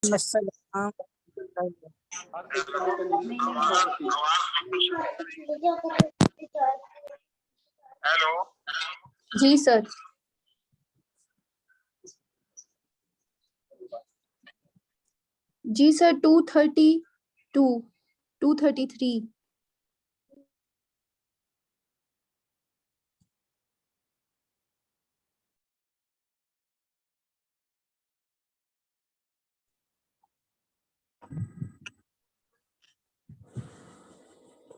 السلام. ہیلو جی سر. جی سر 232 233.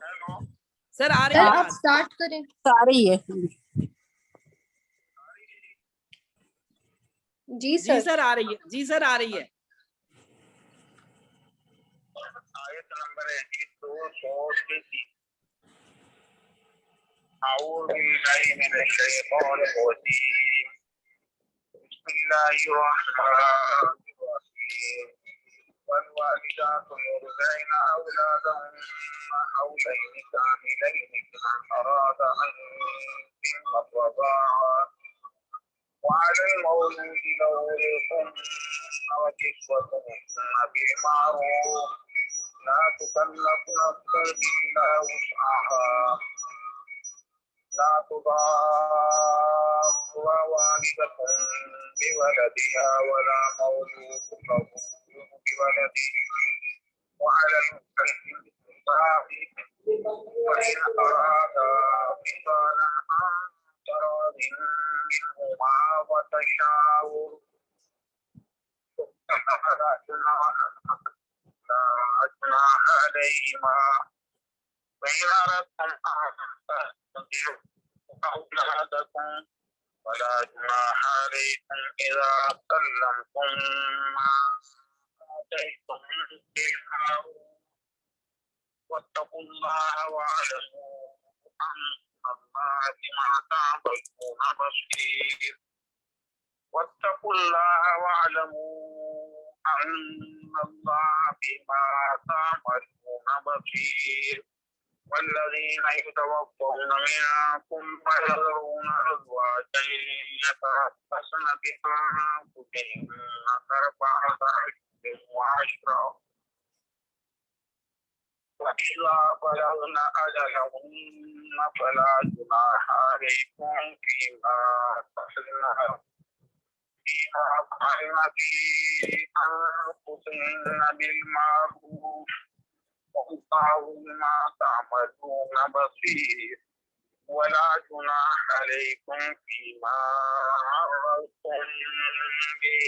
Hello sir آ رہی سر ہے آپ بات؟ اسٹارٹ کریں. آ رہی ہے. جی جی سر. سر آ رہی ہے. جی سر آ رہی ہے. آیت نمبر 233. اعوذ باللہ من الشیطان الرجیم. بسم اللہ الرحمن الرحیم. والوالدات يرضعن أولادهن حولين كاملين لمن أراد أن يتم الرضاعة وعلى المولود له رزقهن وكسوتهن بالمعروف لا تكلف نفس إلا وسعها لا تضار والدة بولدها ولا مولود له بولده وعلى المستحيل وإن أرادا فصالا عن تراض منهما وتشاور فلا جناح عليهما وإن أردتم أن تستنكروا أولادكم فلا جناح عليكم إذا سلمتم ما آتيتم بالمعروف واتقوا الله واعلموا أن الله بما تعملون بصير. واتقوا الله واعلموا أن الله بما تعملون بصير. والذين يتوفون منكم ويذرون أزواجا يتربصن بأنفسهن أربعة أشهر وعشرا وإذا بلغن أجلهن فلا جناح عليكم فيما فعلن في أنفسهن بالمعروف والله بما تعملون بصير. ولا جناح عليكم فيما عرضتم به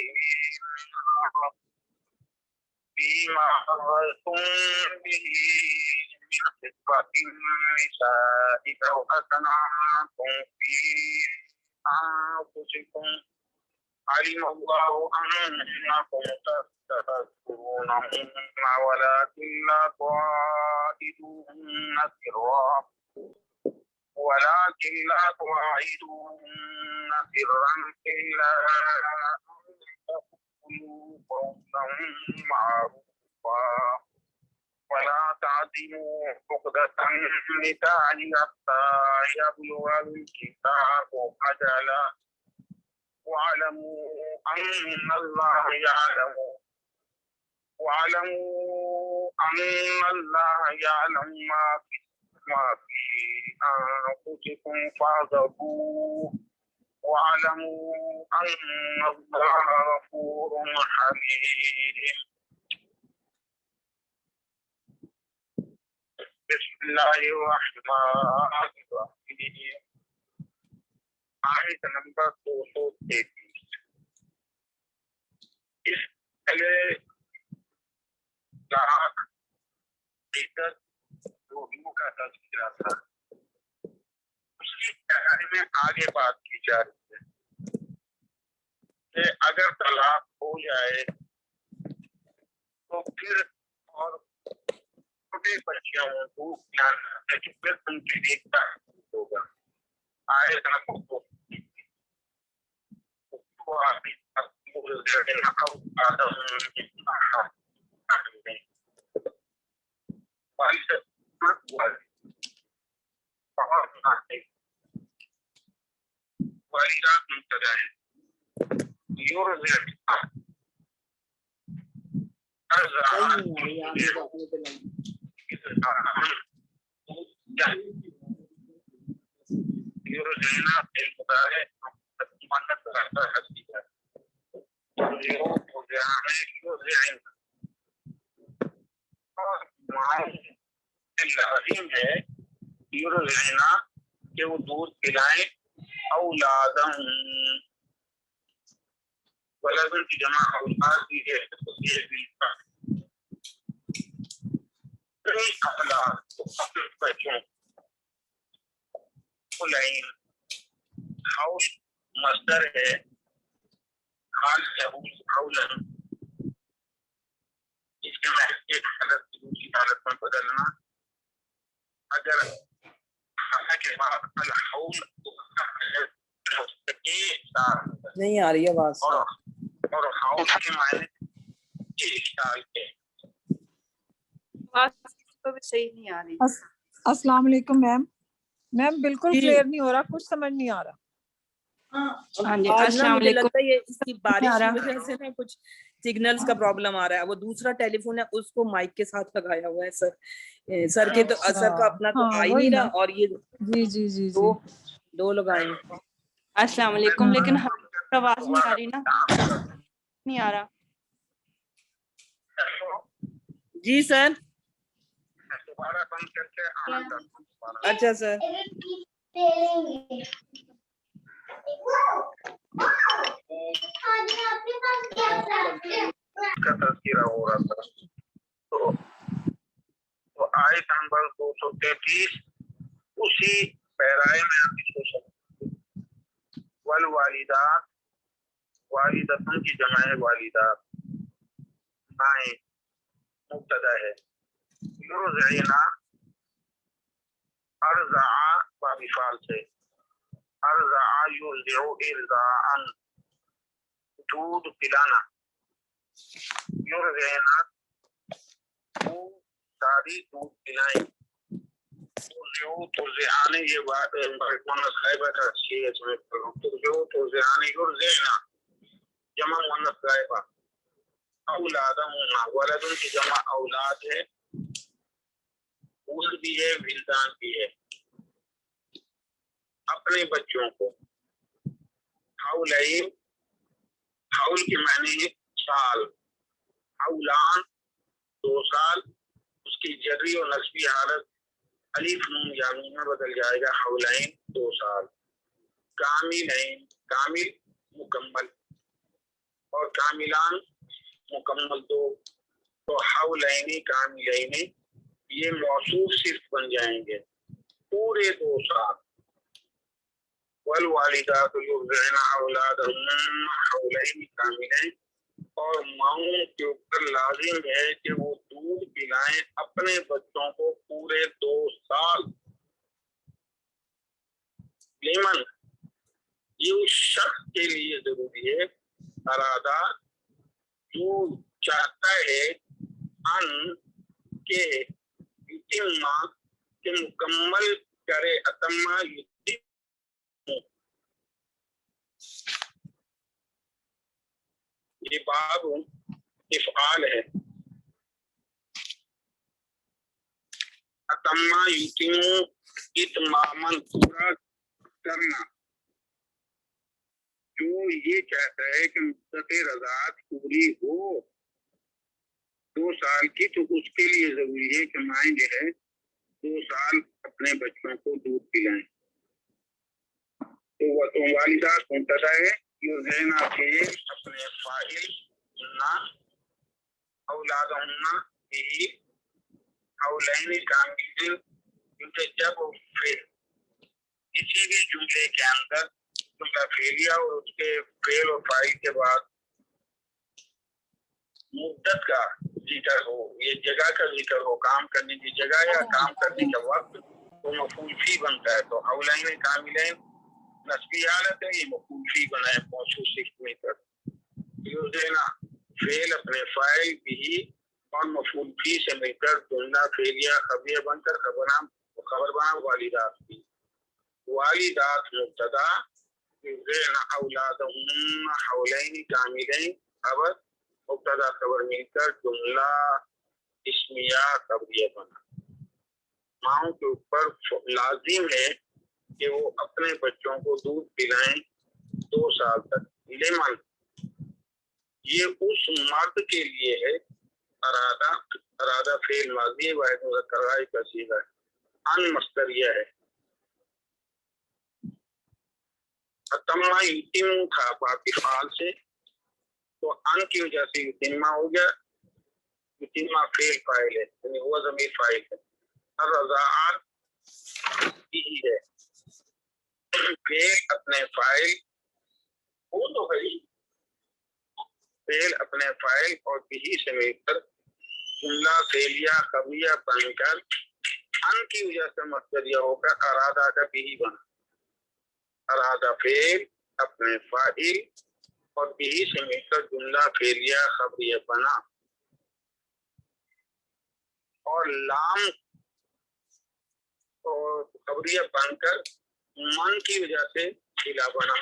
من خطبة النساء أو أكننتم في أنفسكم علم الله أنكم تستذكرونهن ولكن لا تواعدوهن سرا إلا أن تقولوا قولا معروفا ولا تعزموا عقدة النكاح حتى يبلغ الكتاب أجله واعلموا أن الله يعلم ما في أنفسكم فاحذروه واعلموا أن الله غفور حليم. بسم الله الرحمن الرحيم. آیت نمبر 233. اس پہلے روحیوں کا تذکرہ تھا. اس کے بارے میں آگے بات کی جا رہی ہے کہ اگر طلاق ہو جائے تو پھر اور چھوٹے بچیوں کو پھر ان کے لیے کیا ہوگا. آیت نمبر 2 يرجعنا المضارع منت کرتا حقیقت يرجعنا لازم ہے یرجعنا کہ وہ دودھ پلائیں اولادم ولدن کی جمع اولاد بھی ہے اولاد بچوں حولین حول مصدر ہے حال حولن اس کے میں ایک حالت دوسری حالت میں بدلنا اگر حالت کے بعد الحول نہیں آ رہی ہے آواز اور حول کے معنی ایک سال کے صحیح نہیں آ رہی. السلام علیکم میم. میم بالکل کلیئر نہیں ہو رہا, کچھ سمجھ نہیں آ رہا. ہاں جی السلام علیکم. لگتا ہے یہ اس کی بارش کی وجہ سے نا کچھ سگنلز کا پرابلم آ رہا ہے. وہ دوسرا ٹیلی فون ہے اس کو مائک کے ساتھ لگایا ہوا ہے سر. سر کے تو اثر کا اپنا تو آ ہی نہیں رہا اور یہ جی جی جی دو لگائیں. السلام علیکم. لیکن آواز نہیں آ رہی نا, نہیں آ رہا. جی سر. دوبارہ بند کر کے اچھا سر. کا تذکرہ ہو رہا تھا تو آیت نمبر 233 اسی پیرائے میں آپ اس کو سمجھیں. والوالدات والدتن کی جمع ہے والدات, مائیں مبتدا ہے. یرضعنا ارضع بافعال سے ارضع یرضع ارضاء دودھ پلانا. یرضعنا دادی دودھ پلائیں. ترضعان یہ بات مؤنث غائبہ کا اچھی ہے اس میں ترضعان یرضعنا جمع مؤنث غائبہ. اولادہم ولدن کی جمع اولاد ہے, ولد بھی ہے ولدان بھی ہے, اپنے بچوں کو. حولین حول کے معنی ہے سال, حولان 2 سال, اس کی جری اور نسبی حالت الف نون یا نون میں بدل جائے گا. حولین 2 سال. کاملین کامل مکمل اور کاملان مکمل 2, تو حولین کاملین یہ موصوف صرف بن جائیں گے پورے 2 سال. والوالدات یرضعن اولادهن حولین کاملین, اور ماؤں کے اوپر لازم ہے کہ وہ دودھ پلائیں اپنے بچوں کو پورے 2 سال. لیمن یہ اس شخص کے لیے ضروری ہے ارادہ جو چاہتا ہے ان کے یتیما کہ مکمل کرے اتما یہ باب افعال ہے. اتما یتیمو اتمامن پورا کرنا, جو یہ چاہتا ہے کہ مدت رضاعت پوری ہو 2 سال کی, تو اس کے لیے ضروری ہے کہ مائیں جو ہے 2 سال اپنے بچوں کو دودھ پلائیں. تو والدات مبتدا ہے, یرضعن سے اپنے فاعل نہ اولادہن بھی حولین کاملین, کیونکہ جب کسی بھی جملے کے اندر جملہ فعلیہ اور اس کے فعل اور فاعل کے بعد مدت کا ذکر ہو, یہ جگہ کا ذکر ہو, کام کرنے کی جگہ یا کام کرنے کا وقت, تو مفعول فی بنتا ہے. تو حولین کاملین نسبی حالت ہے, یہ مفعول فی بنا ہے موصوف صرف میں کر. یرضعنا فعل اپنے فاعل بھی اور مفعول فی سے مل کر جملہ فعلیہ خبریہ بن کر خبر بنا والدات کی. والدات مبتدا یرضعن اولادهن حولین کاملین خبر, मुब्तदा खबर मिलकर जुमला इस्मिया खबरिया बना। माओ के ऊपर लाजिम है कि वो अपने बच्चों को दूध पिलाएं 2 साल तक। लेमन ये उस मर्द के लिए है, अरादा फेल माजी वाहिद मुज़क्कर का सीगा, अन मस्तरिया है। तमा युतिम था बाकी फाल से, तो अन की वजह से युतिमा हो गया, युतिमा फेल फाइल है, यानी वो ज़मीर फाइल है। और रज़ाअत ही है, फेल अपने फाइल वो तो भाई फेल अपने फाइल और बिही से मिलकर जुमला फेलिया खबरिया बनकर अन की वजह से मस्दरिया होकर अरादा का बिही बना। अरादा फेल अपने फाइल और बिही से मिलकर जुमला फेलिया खबरिया बना। और लाम और खबरिया बनकर मन की वजह से सिला बना।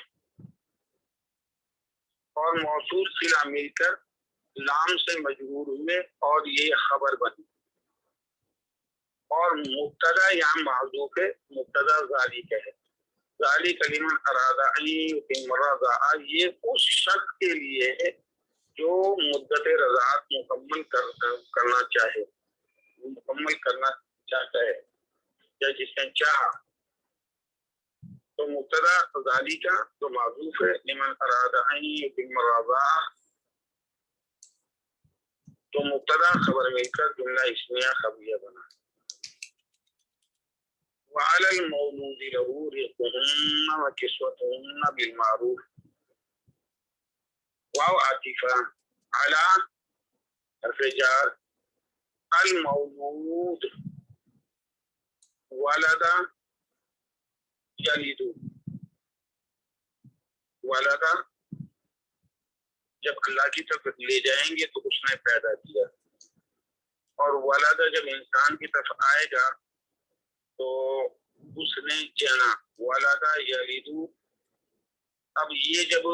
और मौसूल सिला मिलकर लाम से मजबूर हुए और ये खबर बनी। और मुब्तदा यहाँ माज़ूफ है, मुब्तदा ज़ालिक है। ज़ालिक कलिमा अरादा ये उस शख्स के लिए है जो मुद्दत रज़ाअत मुकम्मल करना चाहता है या जिसने चाहा। तो मुब्तदा ज़ालिका तो माज़ूफ है, लिमन अरादा तो मुब्तदा खबर मिलकर जुमला इस्मिया खबरिया बना। वअलल मौलूदी लहू रिज़्क़ुहुन्ना व किस्वतुहुन्ना बिल मारूफ। वाव आतिफा अला हर्फ जार, अल मौलूद वलदा यलिदु। वलदा जब अल्लाह की तरफ ले जाएंगे तो उसने पैदा किया, और वलदा जब इंसान की तरफ आएगा तो उसने जना। वलदा यलिदु, अब ये जब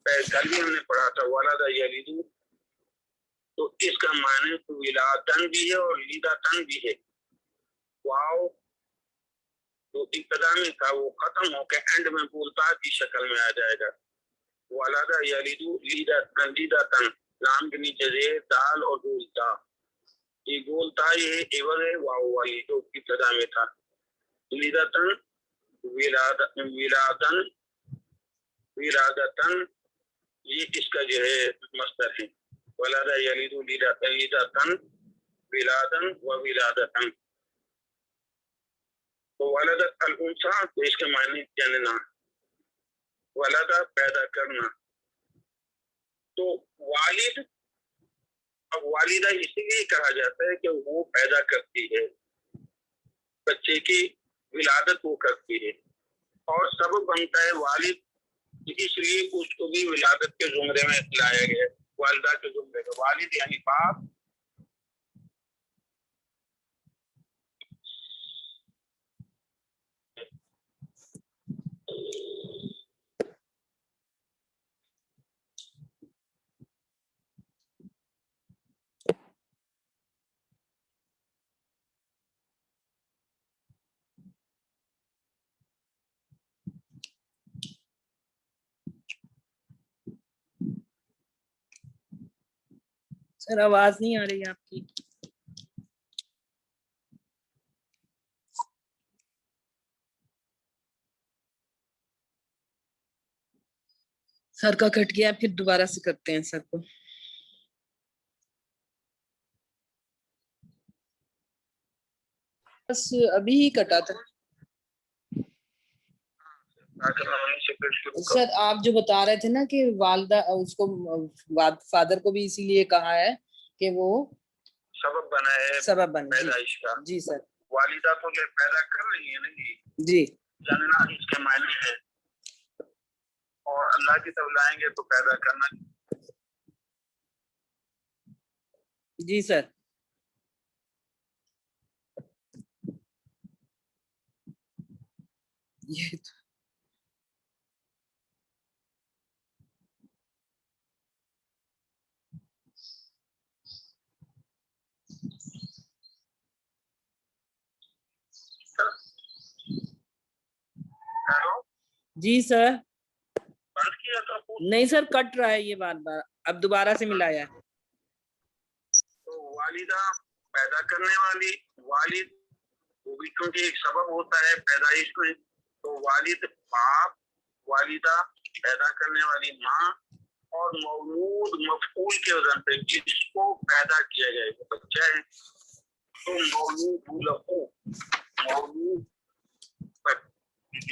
कल भी हमने पढ़ा था वलदा यलिदु, तो इसका माने विलादन भी है और लीदातन भी है। वाव तो इब्तिदा में था, वो खत्म होकर एंड में बोलता की शक्ल में आ जाएगा। वलदा यलिदु लीदातन, लाम के नीचे रे दाल और गोलता, ये गोलता ये एवज है वाव वाली जो इब्तिदा में था। लीदातन विलादतन ये इसका जो है मस्दर है। वलदा यलिदु लीदातन विलादन व विलादतन। तो वलदत अल उनसा, तो इसके मायने जनना, वलदा पैदा करना। तो वालिद, अब वालिदा इसीलिए कहा जाता है कि वो पैदा करती है, बच्चे की विलादत वो करती है, और सबब बनता है वालिद, इसलिए उसको भी विलादत के जुमरे में लाया गया है, वालिदा के जुमरे में। वालिद यानी बाप। सर आवाज नहीं आ रही है आपकी। सर का कट गया, फिर दोबारा से करते हैं सर को। बस अभी ही कटा था। सर आप जो बता रहे थे ना कि वालदा उसको फादर को भी इसीलिए कहा है कि वो सबब बना है, सबब बने पैदाइश का। जी सर। वालिदा तो ये पैदा कर रही है ना जी, जानना इसके मायने है, और अल्लाह की तरफ लाएंगे तो पैदा करना। जी सर। ये तो जी सर। बंद किया था फोन? नहीं सर, कट रहा है ये बार बार, अब दोबारा से मिलाया है। तो वालिदा पैदा करने वाली, वालिद वो भी क्योंकि एक सबब होता है पैदाइश में, तो वालिद बाप, वालिदा पैदा करने वाली माँ, और मौलूद मफूल के वजन पे जिसको पैदा किया जाए वो बच्चा है, तो मौलूद लहू, मौलूद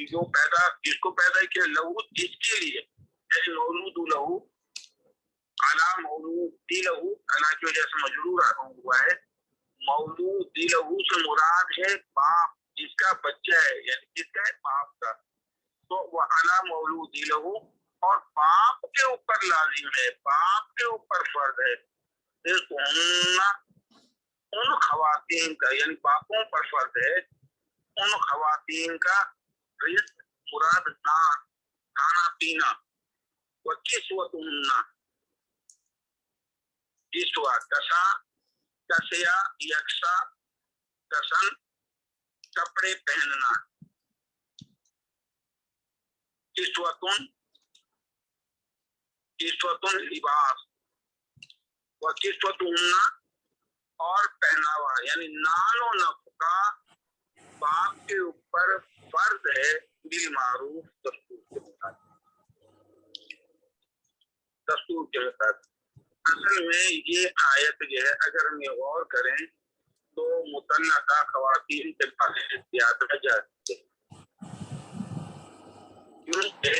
जो पैदा, जिसको पैदा किया, लहू जिसके लिए, यानी मौलूद लहू, अला मौलूद लहू, अला की वजह से मजरूर हुआ है, मौलूद लहू से मुराद है बाप जिसका बच्चा है, यानी किसका है, बाप का, तो वह अला मौलूद लहू, और बाप के ऊपर लाजिम है, बाप के ऊपर फर्ज है, उन खवातीन का, यानी बापों पर फर्ज है, उन खवातीन का रिज़्क़ मुराद ना खाना पीना, व किस्वतुन्ना, किस्वा कसा, कसिया, यक्सा, कसन, कपड़े पहनना, किस्वतुन, किस्वतुन लिबास, व किस्वतुन्ना, और पहनावा, यानी नानो नफका बाप के ऊपर फर्ज है बिल मारूफ, दस्तूर के मुताबिक, दस्तूर के मुताबिक। असल में ये आयत जो है अगर हम गौर करें तो मुतल्लका खवातीन के बारे में ज्यादा जाती है, क्योंकि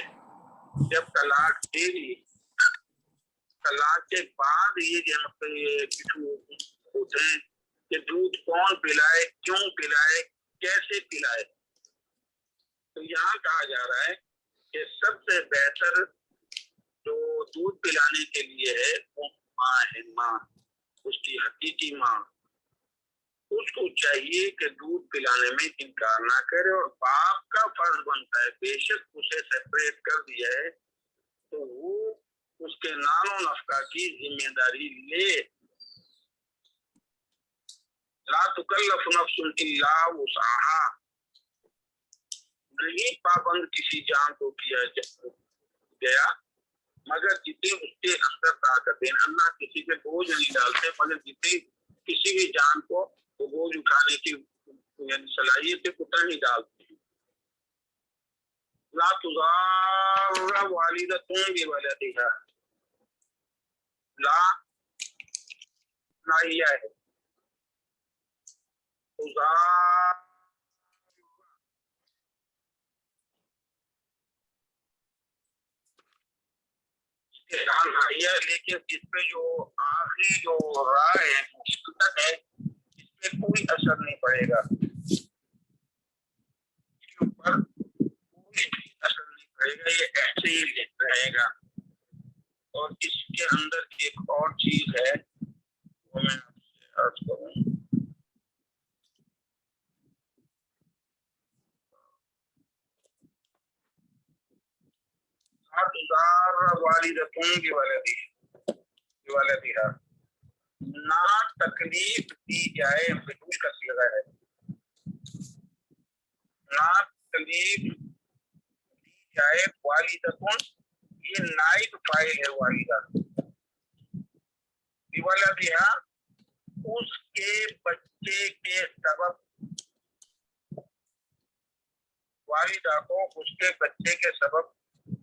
जब तलाक दे ली, तलाक के बाद ये जो होते हैं कि दूध कौन पिलाए, क्यों पिलाए, कैसे पिलाए, तो यहाँ कहा जा रहा है कि सबसे बेहतर जो दूध पिलाने के लिए है वो माँ है, माँ, उसकी हकीकी माँ, उसको चाहिए कि दूध पिलाने में इनकार ना करे, और बाप का फर्ज बनता है, बेशक उसे सेपरेट कर दिया है तो वो उसके नानो नफका की जिम्मेदारी ले। ला तुकल्लफ नफ्सुन इल्ला वुसअहा, नहीं पाबंद किसी जान को किया गया मगर जितने उसके अंदर ताकत है। अल्लाह किसी पे बोझ नहीं डालते, मगर जितने किसी भी जान को वो बोझ उठाने की सलाहियत उतना ही डालते हैं। ला तुज़ार्रा वालिदतुन बिवलदिहा, ला नाहिया है, तुज़ार लेकिन इसमें जो आखिरी जो राय है मुश्किल है, इसमें कोई असर नहीं पड़ेगा, इसके ऊपर कोई असर नहीं पड़ेगा, ये ऐसे ही रहेगा। और इसके अंदर एक और चीज है वो मैं आपसे अर्ज करूं, ना तकलीफ दी जाए, बिल्कुल का सीगा है, ना तकलीफ दी जाए वालिदतुन, ये नाइब फाइल है वालिदा, बिवलदिहा, उसके बच्चे के सबब, वालिदा को उसके बच्चे के सबब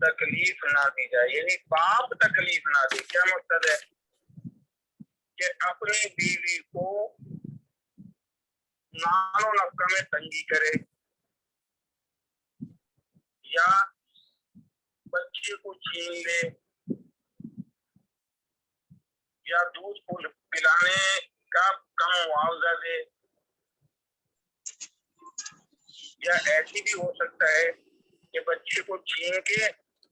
तकलीफ ना दी जाए, यानी बाप तकलीफ ना दे। क्या मकसद है कि अपनी बीवी को नानो नफका में तंगी करे या बच्चे को छीन ले या दूध को पिलाने का कम मुआवजा दे, या ऐसी भी हो सकता है कि बच्चे को छीन के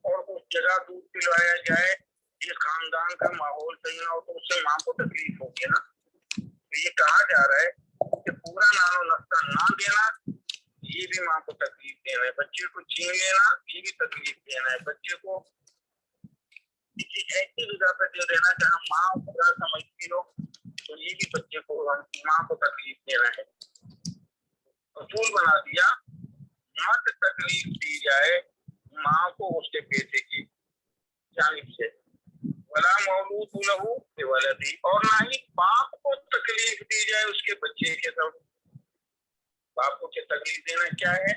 और उस जगह दूध पिलवाया जाए जिस खानदान का माहौल सही ना हो, तो उससे माँ को तकलीफ होगी ना। तो ये कहा जा रहा है कि पूरा नानो नफ्का ना देना ये भी माँ को तकलीफ देना है, बच्चे को छीन लेना ये भी तकलीफ देना है, बच्चे को किसी ऐसी जगह पर दे देना जहाँ माँ पूरा समझती हो, तो ये भी बच्चे को माँ को तकलीफ देना है। असूल बना दिया, मत तकलीफ दी जाए माँ को उसके बेटे की जानिब से, वला मौलूद लहू बिवलदी, और ना ही बाप को तकलीफ दी जाए उसके बच्चे के तरफ। बाप को क्या तकलीफ देना क्या है?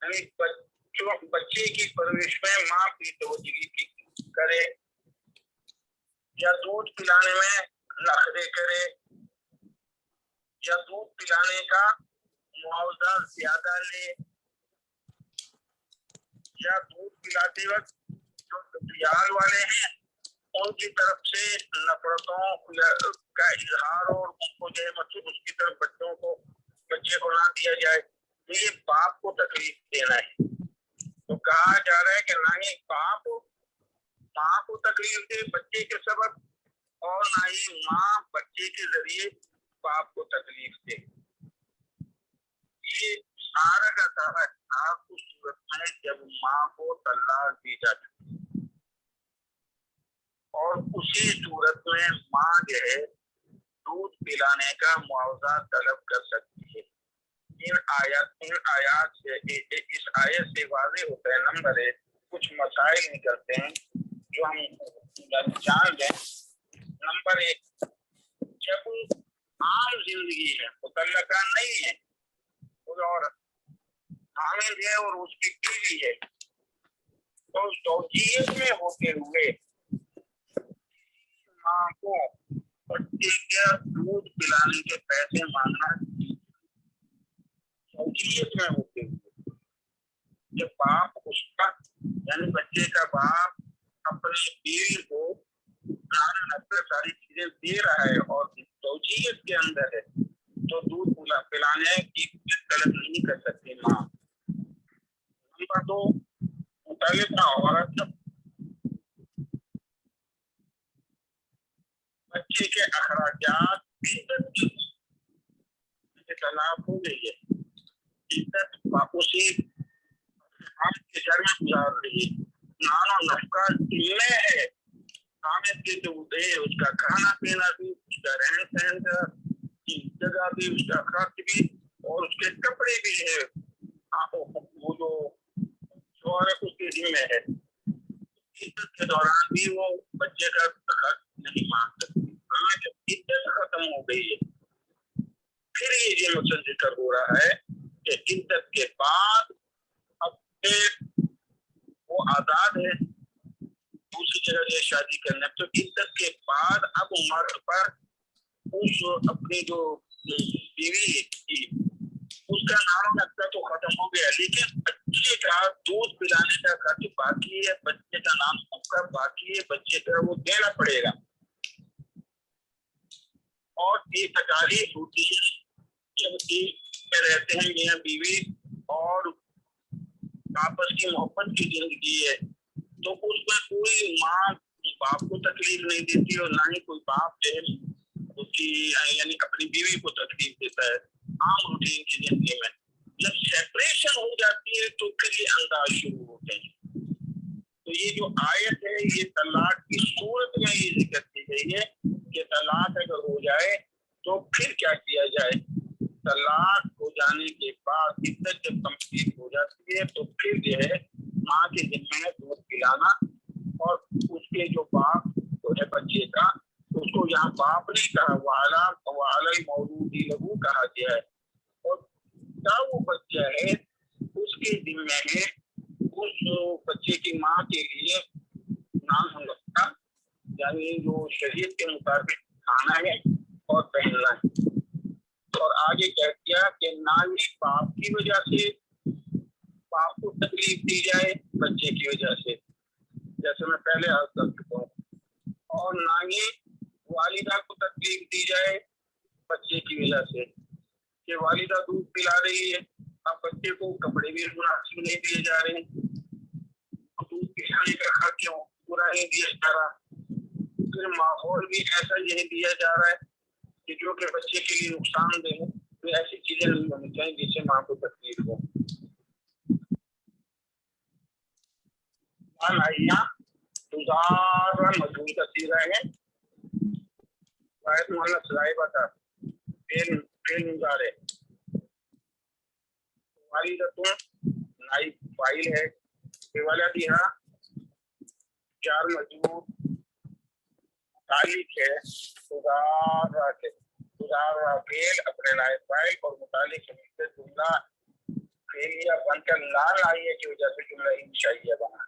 यानी बच्चे की परवरिश में माँ की तवज्जो करे, या दूध पिलाने में नखरे करे, या दूध पिलाने का मुआवजा ज्यादा ले, या दूध पिलाते वक्त जो ससुराल वाले हैं उनकी तरफ से नफरतों का इजहार और उनको जो है मतलब उसकी तरफ बच्चे को ना दिया जाए, तो ये बाप को तकलीफ देना है। तो कहा जा रहा है कि ना ही बाप माँ को तकलीफ दे बच्चे के सबब, और ना ही माँ बच्चे के जरिए बाप को तकलीफ दे। ये सारा का सारा खास उस सूरत में जब माँ को तलाक दी जाती है, और उसी सूरत में माँ जो है दूध पिलाने का मुआवजा तलब कर सकती है। इन आयात से इस आयत से वाज़ेह होता है, नंबर 1 कुछ मसाइल निकलते हैं जो हम जान लें। नंबर 1, जब आम जिंदगी है, मुतल्लका नहीं है, कोई औरत हामिल है और उसकी बीवी है, तो ज़ौजियत में होते हुए माँ को बच्चे के दूध पिलाने के पैसे मांगना, ज़ौजियत में होते हुए जब बाप उसका यानी बच्चे का बाप अपनी बीवी को सारी चीजें दे रहा है और ज़ौजियत के अंदर है, तो दूध पिलाने की तलब नहीं कर सकती माँ। नंबर 2, मुतल्लिका औरत बच्चे के अखराजात तलाक हो गई है, इज्जत उसी आपके घर में गुजार रही है, नानो नफका जिम्मे है, हामिद के जो दे उसका खाना पीना भी, उसका रहन सहन का जगह भी, उसका खर्च भी, और उसके कपड़े भी है, वो जो औरत उसके जिम्मे है। इज्जत के दौरान भी वो बच्चे का खर्च नहीं मांग सकती। हाँ, जब इज्जत खत्म हो गई है फिर ये मतलब जिक्र हो रहा है कि इज्जत के बाद अब वो आजाद है दूसरी जगह ये शादी करना, तो इज्जत के बाद अब मर्द पर उस अपनी जो बीवी थी उसका नाम नक्शा तो खत्म हो गया, लेकिन बच्चे का दूध पिलाने का खर्च बाकी है, बच्चे का नाम सबका बाकी है, बच्चे का वो देना पड़ेगा। और ये तकालीफ होती है जब में रहते हैं मियां बीवी और आपस की मोहब्बत की जिंदगी है, तो उसमें कोई माँ बाप को तकलीफ नहीं देती और ना ही कोई बाप जो है उसकी यानी अपनी बीवी को तकलीफ देता है आम रूटीन की जिंदगी में। जब सेपरेशन हो जाती है तो फिर ये अंदाज शुरू होते हैं। तो ये जो आयत है ये तलाक की सूरत में ये जिक्र की गई है कि तलाक अगर हो जाए तो फिर क्या किया जाए। तलाक हो जाने के बाद इद्दत जब कंप्लीट हो जाती है तो फिर जो है माँ के जिम्मे है दूध पिलाना, और उसके जो बाप जो है बच्चे का, उसको यहाँ बाप नहीं कहा, वाला मौलूदी लहू कहा गया है, और क्या वो बच्चा है उसके जिम्मे है उस बच्चे की माँ के लिए नाम रखना, यानी जो शरीयत के मुताबिक खाना है और पहनना है। और आगे कह दिया कि ना ही बाप की वजह से बाप को तकलीफ दी जाए बच्चे की वजह से, जैसे मैं पहले अर्ज कर चुका हूँ, और ना ही वालिदा को तकलीफ दी जाए बच्चे की वजह से कि वालिदा दूध पिला रही है, अब बच्चे को कपड़े भी मुनासिब नहीं दिए जा रहे हैं, दूध पिलाने का खर्च पूरा नहीं दिया जा रहा, फिर माहौल भी ऐसा यही दिया जा रहा है कि जो कि बच्चे के लिए नुकसानदेह है। तो ऐसी चीजें नहीं होनी चाहिए जिससे माँ को तकलीफ हो। मजबूत तस्वीर है मोहम्मद सराय बता फेल गुजारे वालिदतुन नाइब फाइल है, बिवलदिहा जार मजरूर तालिक है, तुदारा फेल अपने नाइब फाइल और मुतालिक से मिलकर जुमला फेलिया बनकर लाल आइए की वजह से जुमला इंशाइया बना।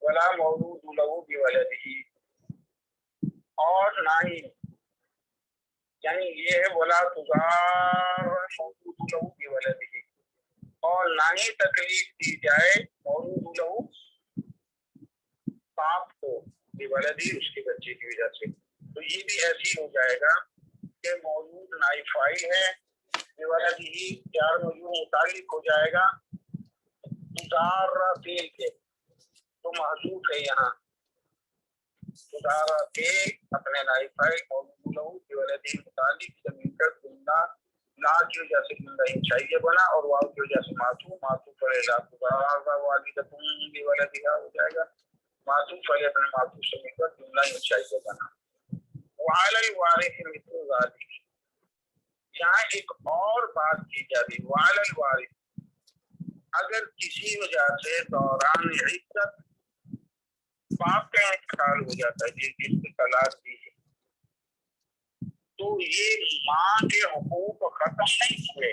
वला मौलूद लहू बिवलदिही, और ना ही, यानी ये है वला तुजार मौलूद लहू बिवलदिही, और ना ही तकलीफ दी जाए मौलूद लहू बाप को बिवलदी उसके बच्चे की वजह से। तो ये भी ऐसी हो जाएगा कि मौजूद नाइब फाइल है, बिवलदिही जार मजरूर मुतालिक हो जाएगा तुदारा फेल के, तो महजूफ है यहाँ तुदारा फेल अपने नाइब फाइल मौजूद लहू बिवलदिही मुतालिक से मिलकर जुमला ला की वजह से जुमला इंशाइया बना, और वाव की वजह से मातूफ पड़ेगा तुदारा वालिदतुन बिवलदिहा हो जाएगा मातूफ पहले अपने मातूफ से मिलकर जुमला इंशाइया बना। वालल वारिस मिस्लु ज़ालिक, यहाँ एक और बात की जा रही, वालल वारिस अगर किसी वजह से दौरान इद्दत बाप का इंतकाल हो जाता है, जिसकी तलाक दी है, तो ये माँ के हुकूक खत्म नहीं हुए,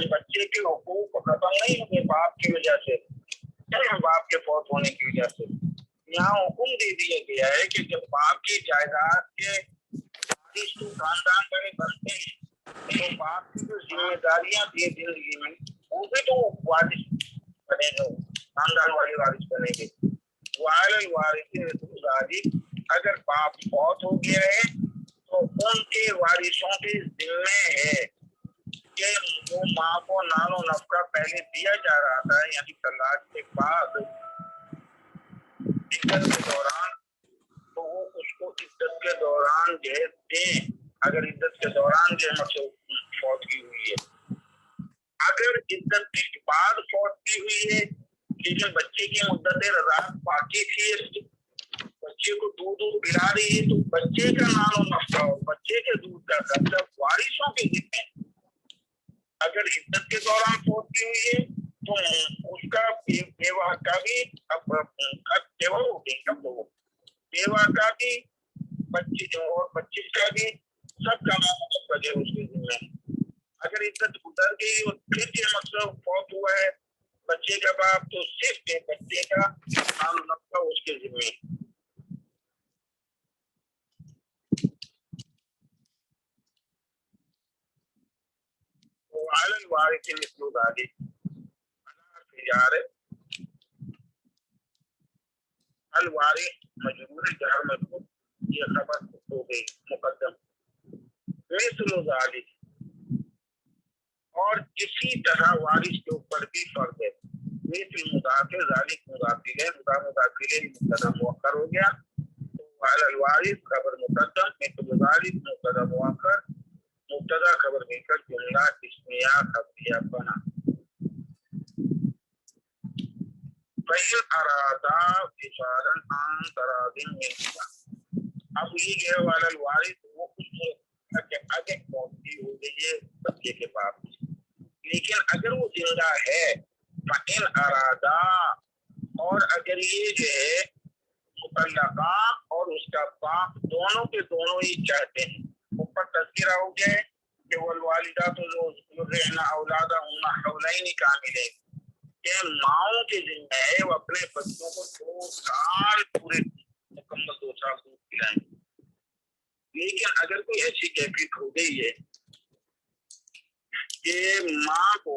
बच्चे के हुकूक खत्म नहीं हुए बाप की वजह से, बाप के फौत होने की वजह से। यहाँ हुक्म दे दिया गया है कि जब बाप की जायदाद के वारिस तो खानदान बड़े बनते हैं, तो बाप की जो जिम्मेदारियां दी जिंदगी में वो भी तो वारिस बनेंगे, खानदान वाले वारिस बनेंगे। वालिल वारिस मिस्लु ज़ालिक, अगर बाप फौत हो गया है तो उनके वारिसों के जिम्मे है कि जो माँ को नालो नफका पहले दिया जा रहा था, यानी तलाक के बाद इद्दत के दौरान, तो वो उसको इद्दत के दौरान जो है दें, अगर इद्दत के दौरान जो है फौतगी हुई है। अगर इद्दत के बाद फौतगी हुई है लेकिन बच्चे की मुद्दत रज़ाअत बाकी थी, बच्चे को दूध पिला रही है, तो बच्चे का नालो नफका और बच्चे के दूध का खर्चा वारिसों के जिम्मे। अगर इद्दत के दौरान फौतगी हुई है तो उसका बेवा का भी बेवा हो गई, अब लोगों बेवा का भी बच्चे और बच्चे का भी सबका नाम बजे उसके जिम्मे। अगर इद्दत गुजर गई और फिर ये मतलब फौत हुआ है बच्चे का बाप, तो सिर्फ बच्चे का नाम नफका उसके जिम्मे। वालिल वारिस मिस्लु ज़ालिक, अल वारिस मजरूर जार मजरूर, ये खबर हो गई मुकद्दम। मिस्लु ज़ालिक, और इसी तरह वारिस के ऊपर भी फर्ज है। मिस्ल मुदाफ़िर ज़ालिक मुदाफ़िर है, मुदाफ़िर मुक़द्दम मुअक्खर हो गया, तो अल वारिस खबर मुक़द्दम, मिस्ल ज़ालिक मुक़द्दम मुअक्खर, मुब्तदा खबर मिलकर जुमला इस्मिया खबरिया बना। फ़इल अरादा फिसालन अन तरादिन मिनहुमा, अब ये जो वाला वारिस वो आगे पहुंची हो गई है बच्चे के बाप, लेकिन अगर वो जिंदा है फ़इल अरादा, और अगर ये जो है मुतल्लका और उसका बाप दोनों के दोनों ही चाहते हैं, ऊपर तज़किरा हो गया है कि वल वालिदातु युरज़िअना औलादहुन्ना हौलैनि कामिलैन, कि माओं के जिम्मे है वो अपने बच्चों को 2 साल पूरे मुकम्मल 2 साल दूध पिलाएं। लेकिन अगर कोई ऐसी कैफियत हो गई है कि माँ को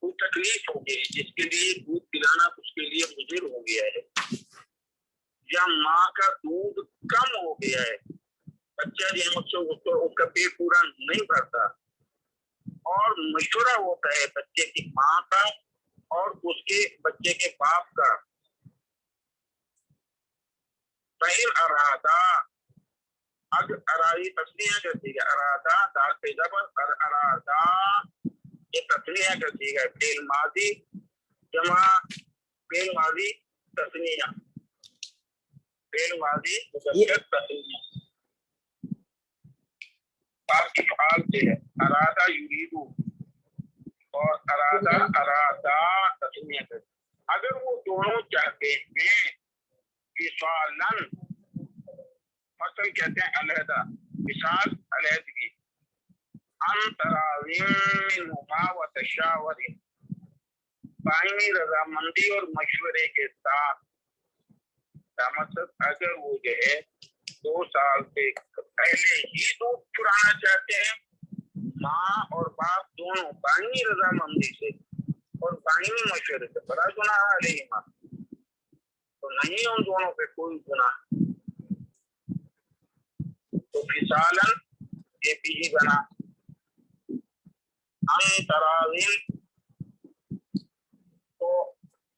कोई तकलीफ हो गई जिसके लिए दूध पिलाना उसके लिए मुजिर हो गया है, या माँ का दूध कम हो गया है, बच्चा जो उसका पेट पूरा नहीं भरता, और मशवरा होता है बच्चे की माँ का और उसके बच्चे के बाप का। फ़इल अरादा, अग अराई तस्नीया करती है, अरादा दाल पे जबर, अरादा ये तस्नीया करती है, फेल माजी जमा फेल माजी तस्नीया, फेल माजी मुज़क्कर तस्नीया। बाकी हाल से है अरादा युरीदु और अरादा तस्मीयत है। अगर वो दोनों चाहते हैं विसालन, फसल कहते हैं अलहदा, विसाल अलहदगी, अंतराविनुमा व तशावरिन, बाहिनी रजामंदी और मशवरे के साथ, मतलब अगर वो जो है 2 साल से पहले ही दूध चुराना चाहते हैं, माँ और बाप दोनों बाहिनी रजामंदी से और बाहिनी मशवरे से, बड़ा गुनाह अलैहिमा, तो नहीं उन दोनों पे कोई गुनाह। तो फिसालन ये भी बना, अंतराविन तो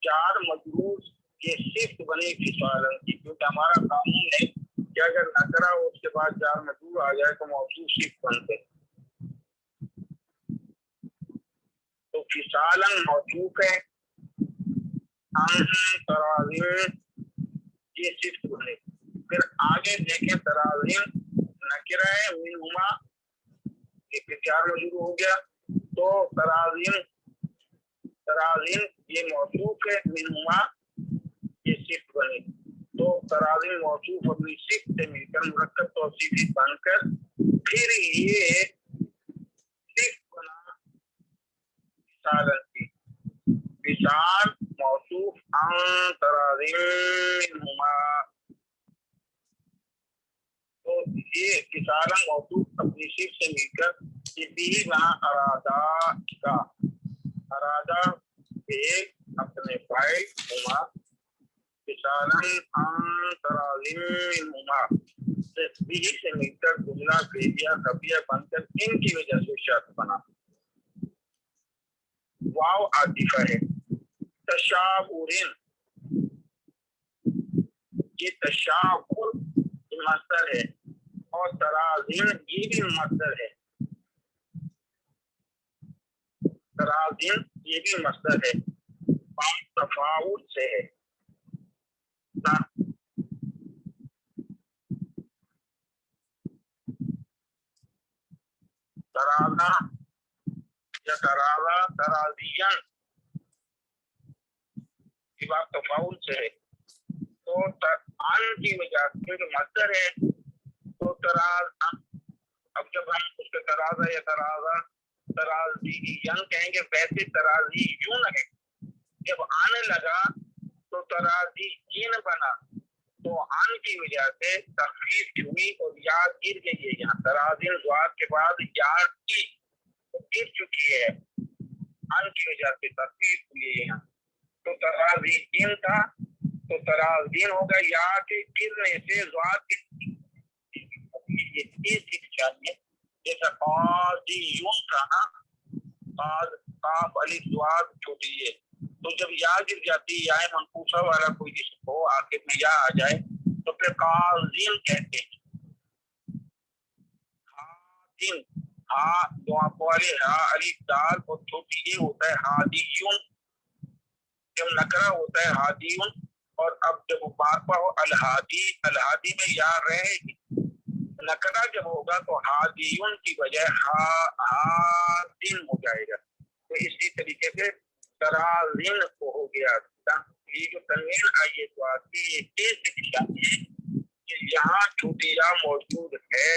4 मजरूर ये सिफ्त बनी फिसालन की, क्योंकि हमारा कानून है कि अगर नकरा हो उसके बाद 4 मजरूर आ जाए तो मौजूद सिफ्त बनते। तो फिसालन मौजूद है, अंतराविन ये सिफ्त बने। फिर आगे देखें तराविन नकिरा है, मिनहुमा ये फिर 4 मजरूर हो गया, तो तराविन ये मौसूफ है, मिनहुमा ये सिफ्त बने। तो तराविन मौसूफ अपनी सिफ्त से मिलकर मुरक्कब तौसीफी बनकर फिर ये सिफ्त बना विसालन की। विसाल मौसूफ तराविन मिनहुमा, तो ये किसालन मौसूफ अपनी सिफ्त से मिलकर ये भी बना अरादा का। अरादा एक अपने फाइल हुमा, किसालन अंतरालिमुमा से मिलकर जुमला फेरिया कबिया बनकर इनकी वजह से शर्त बना। वाव आतिफा है, तशाउरिन ये तशाउर मस्दर है और तराजिन ये भी मस्दर है, तराजिन ये भी मस्दर है, तफाउल से है। तराजा या तराजा तराजियन की बात तफाउल से है। तो अन की वजह से जो मस्दर है तो तराज, अब जब हम उसके तराजा या तराजियन कहेंगे वैसे तराजियुन है, जब आने लगा तो तराजियन बना, तो अन की वजह से तखफीफ हुई और याद गिर गई है। यहाँ तराजिन ज़ात के बाद याद की तो गिर चुकी है, अन की वजह से तखफीफ हुई है यहाँ। तो तराजियन था तो तराजिन होगा, या के गिरने से ज़ात की जैसा कादियुन था ना, काफ अलिफ ज़ात छोटी है, तो जब या गिर जाती है, या मनकूसा वाला कोई जिस्म हो आखिर में या आ जाए तो फिर काजिन कहते हैं। हादिन हा दो आंखों वाले हा अलिफ दाल और छोटी ये होता है हादियुन, जब नकरा होता है हादियुन, और अब जब बारपा हो अलहादी, अलहादी में या रहेगी, नकरा जब होगा तो हादियुन की बजाय हादिन हो जाएगा। तो इसी तरीके से तराजिन को हो गया। ये जो तनवीन आई है तो आपकी इस निशानी है कि यहाँ छोटी या मौजूद है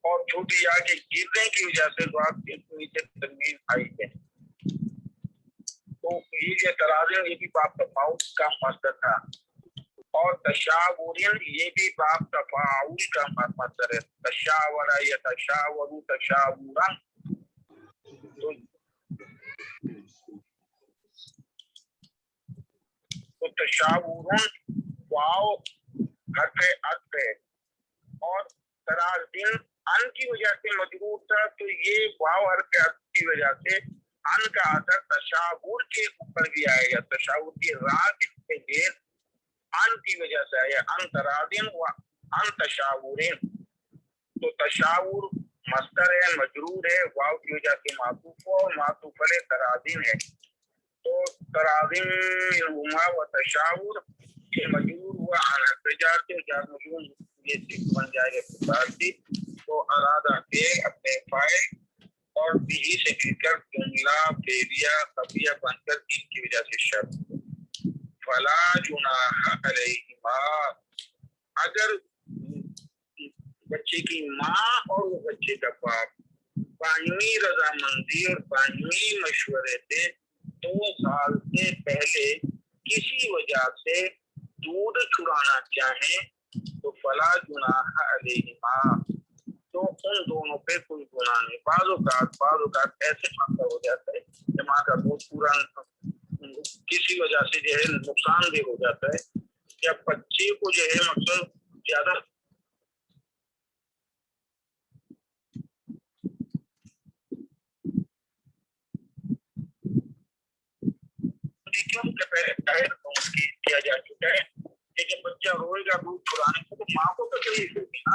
और छोटी या के गिरने की वजह से नीचे तनवीन आई है। तो ये तराजिन ये भी बाप तफाउल का मस्दर था, और तशावुरिन ये भी बाप तफाउल का मस्दर है। तशावरा या तशावरु तशावुरन, तो तशावुरन वाव हरफे अत्फ है, और तराजिन अन की वजह से मजबूर था, तो ये वाव हरफे अत्फ की वजह से अन का असर तशावुर के ऊपर भी आएगा। तशावुर की रात के देर अन की वजह से आया, अन तराजिन व अन तशावुरिन। तो तशावुर मस्दर है, मजरूर है, वाव की वजह से मातूफ और मातूफ अलैह तराजिन है। तो तराजिन हुमा व तशावुर ये मजरूर हुआ अन हरफ जार से, जार मजरूर ये सिर्फ बन जाएगा। तो تو ارادہ فعل اپنے فاعل اور بھی سے مل کر جملہ فعلیہ خبریہ بن کر ان کی وجہ سے شرط فلا جناح علیہما اگر بچے کی ماں اور وہ بچے کا باپ باہمی رضامندی اور باہمی مشورے سے 2 سال سے پہلے کسی وجہ سے دودھ چھڑانا چاہیں تو فلا جناح علیہما تو ان دونوں پہ کوئی گناہ نہیں. بعض اوقات ایسے مسئلہ ہو جاتا ہے کہ ماں کا دودھ پورا کسی وجہ سے جو ہے نقصان دہ ہو جاتا ہے یا بچے کو جو ہے مطلب زیادہ کیا جا چکا ہے لیکن بچہ روئے گا دودھ چھڑانے کو تو ماں کو تکلیف ہوگی نا.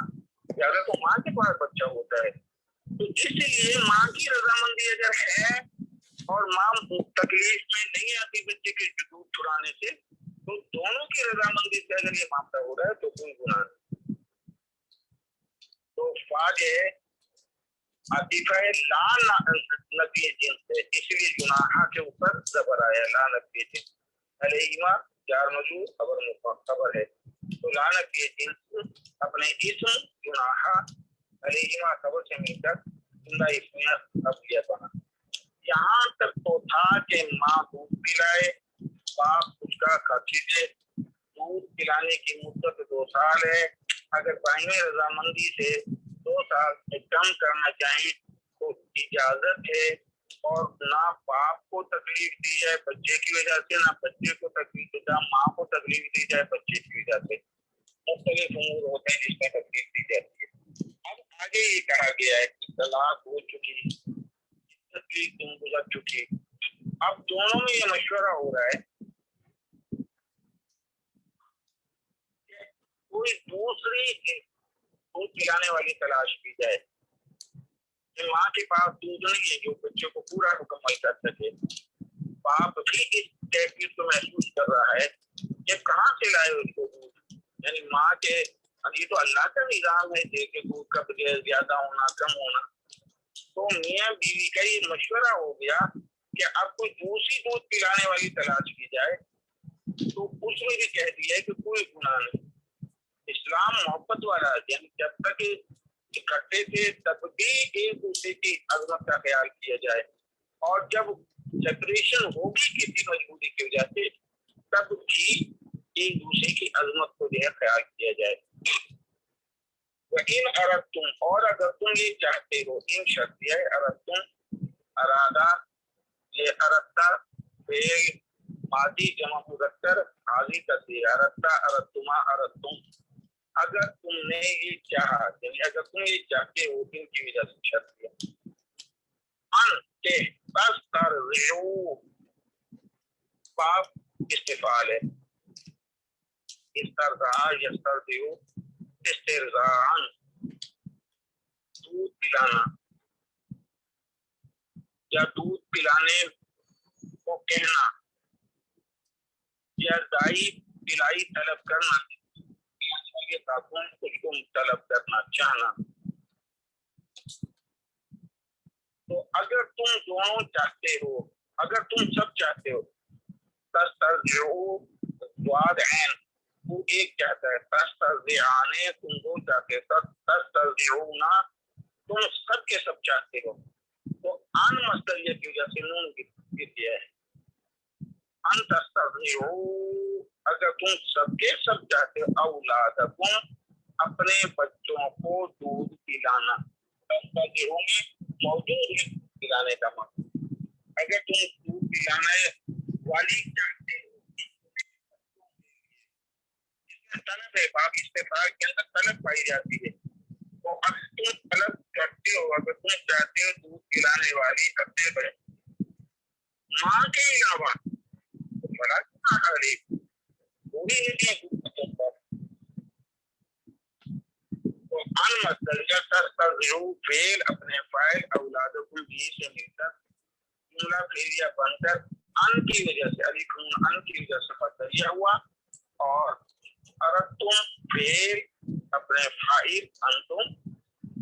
اگر تو ماں کے پاس بچہ ہوتا ہے تو اس لیے ماں کی رضامندی اگر ہے اور ماں تکلیف میں نہیں آتی بچے کے دودھ چھڑانے سے تو دونوں کی رضامندی سے اگر یہ معاملہ ہو رہا ہے تو کوئی گناہ نہیں. تو فاج ہے عاطفہ لا نفی جنس ہے اس لیے جناح کے اوپر زبر آیا لا نفی جنس علیہما جار مجرور خبر ہے تو لا نفی جنس اپنے اسم جناح علیہما خبر سے مل کر زندہ اسمیہ خبریہ بنا. یہاں تک تو تھا کہ ماں دودھ پلائے باپ اس کا خرچے دودھ پلانے کی مدت 2 سال ہے. اگر باہمی رضامندی سے 2 سال سے کم کرنا چاہیں تو اجازت ہے اور نہ باپ کو تکلیف دی جائے بچے کی وجہ سے نہ بچے کو تکلیف دی جائے ماں کو تکلیف دی جائے بچے کی وجہ سے. مختلف امور ہوتے ہیں جس میں تکلیف دی جاتی ہے. اب آگے یہ کہا گیا ہے کہ طلاق ہو چکی تکلیف تم گزر چکی اب دونوں میں یہ مشورہ ہو رہا ہے کوئی دوسری دودھ پلانے والی تلاش کی جائے. ماں کے پاس دودھ نہیں ہے جو بچے کو پورا مکمل کر سکے. باپ بھی اس کیفیت کو محسوس کر رہا ہے کہ کہاں سے لائے اس کو دودھ یعنی ماں کے یہ تو اللہ کا نظام ہے کہ دودھ کا زیادہ ہونا کم ہونا. تو میاں بیوی کا یہ مشورہ ہو گیا کہ اب کوئی دوسری دودھ پلانے والی تلاش کی جائے تو اس میں بھی کہہ دیا ہے کہ کوئی گناہ نہیں. اسلام محبت والا یعنی جب تک اکٹھے تھے تب بھی ایک دوسرے کی عظمت کا خیال کیا جائے اور جب سیپریشن ہوگی کسی مجبوری کی وجہ سے تب بھی ایک دوسرے کی عظمت کو جو ہے خیال کیا جائے. وَإِنْ أَرَدْتُمْ اور اگر تم یہ چاہتے ہو ان شرط ہے اردتم ارادہ یہ اردا فعل ماضی جمع مذکر حاضی تصریح اردا اردتما اردتم اگر تم نے یہ چاہا یعنی اگر تم یہ چاہتے ہو ان کی وجہ سے شرط ہے ان کے تسترضعوا باپ استفعال ہے استرضاء یسترضع استرضاء دودھ پلانا یا دودھ پلانے کو کہنا یا دائی پلائی طلب کرنا کچھ کو طلب کرنا چاہنا. تو اگر تم دونوں چاہتے ہو اگر تم سب چاہتے ہو تسترضعوا ضاد عین وہ ایک چاہتا ہے تسترضعان تم دو چاہتے تسترضعون تم سب کے سب چاہتے ہو تو ان مصدریہ کی وجہ سے نون گر دیا ہے. ان تسترضعوا اگر تم سب کے سب چاہتے ہو اولادکم اپنے بچوں کو دودھ پلانا تسترضعوا میں موجود ہے پلانے کا مطلب اگر تم دودھ پلانے والی چاہتے ہو طلب ہے باب استفعال کے اندر طلب پائی جاتی ہے تو اگر تم طلب کرتے ہو اگر تم چاہتے ہو دودھ پلانے والی اپنے ماں کے علاوہ تو فلا جناح علیکم وہی نہیں تو ان مصدریہ تسترضعوا فعل اپنے فاعل اولادکم بھی سے مل کر جملہ فعلیہ بن کر ان کی وجہ سے علیکم ان کی وجہ سے مصدریہ ہوا اور اردتم فعل اپنے فاعل انتم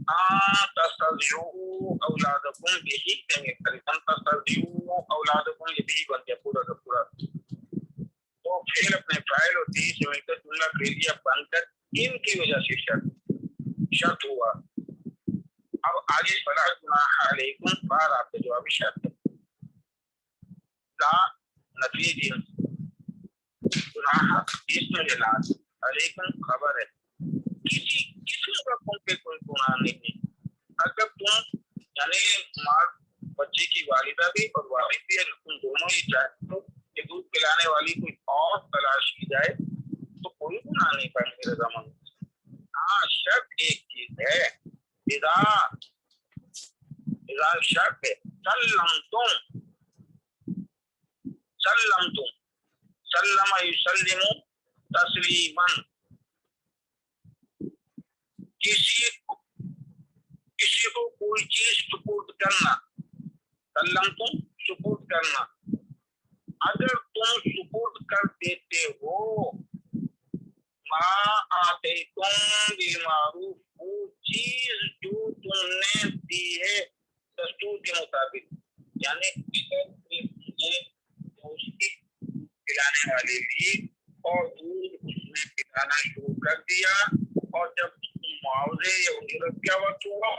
तस्तज़िऊ औलादकुम बिही तस्तज़िऊ औलादकुम ये भी बन गया पूरा का पूरा। तो फिर अपने फाइल और दी से मिलकर जुमला फेरिया बनकर इनकी वजह से शर्त हुआ। अब आगे फला गुनाह अलैकुम बार आपके जवाब शर्त ला नफी जिन्स गुनाह इसमें जलाल अलैकुम खबर है किसी का तुम पे कोई गुनाह नहीं है। अगर तुम यानी माँ बच्चे की वालिदा भी और वालिद भी तुम दोनों ही चाहते हो कि दूध पिलाने वाली कोई और तलाश की जाए तो कोई गुनाह नहीं पाए मेरे ज़माने में। हाँ शर्त एक चीज है, इदा शर्त है सल्लम युसल्लिमु तस्लीमन, किसी को कोई चीज सुपुर्द करना, सल्लम तुम सुपुर्द करना, अगर तुम सुपुर्द कर देते हो मा आते तुम बिलमारूफ, वो चीज जो तुमने दी है दस्तूर के मुताबिक, यानी उसकी पिलाने वाले ली और दूध उसने पिलाना शुरू कर दिया और जब मुआवजे या उजरत का वक्त हुआ